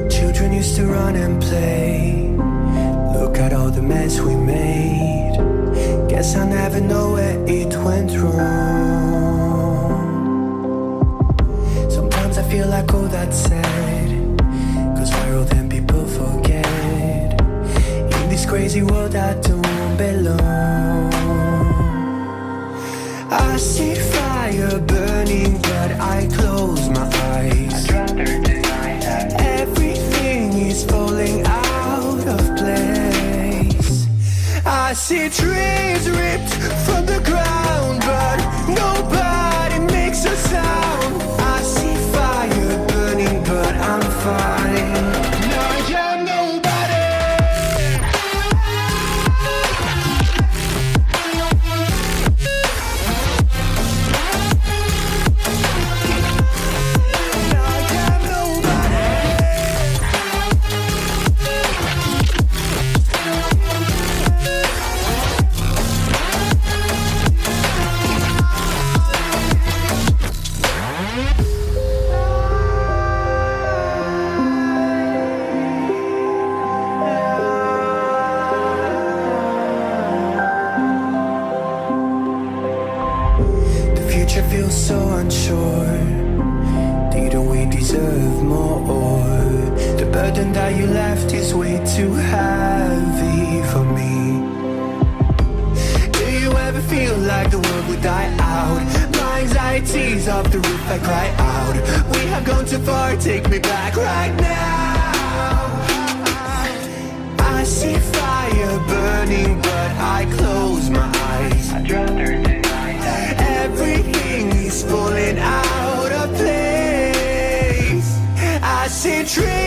Children used to run and play. Look at all the mess we made. Guess I never know where it went wrong. Sometimes I feel like all that's said, 'cause viral then people forget. In this crazy world I don't belong. I see fire burning but I close my eyes. I'd rather deny that. Everything is falling out of place. I see trees ripped from the ground, but nobody makes a sound. I see fire burning, but I'm fine. No, I'm nobody. No, I'm nobody. The future feels so unsure. Didn't we deserve more? The burden that you left is way too heavy for me. Do you ever feel like the world would die out? My anxiety's off the roof, I cry out. We have gone too far, take me back right now. I see fire burning, but I close my eyes. I'd rather deny that. Everything is falling out of place. I see trees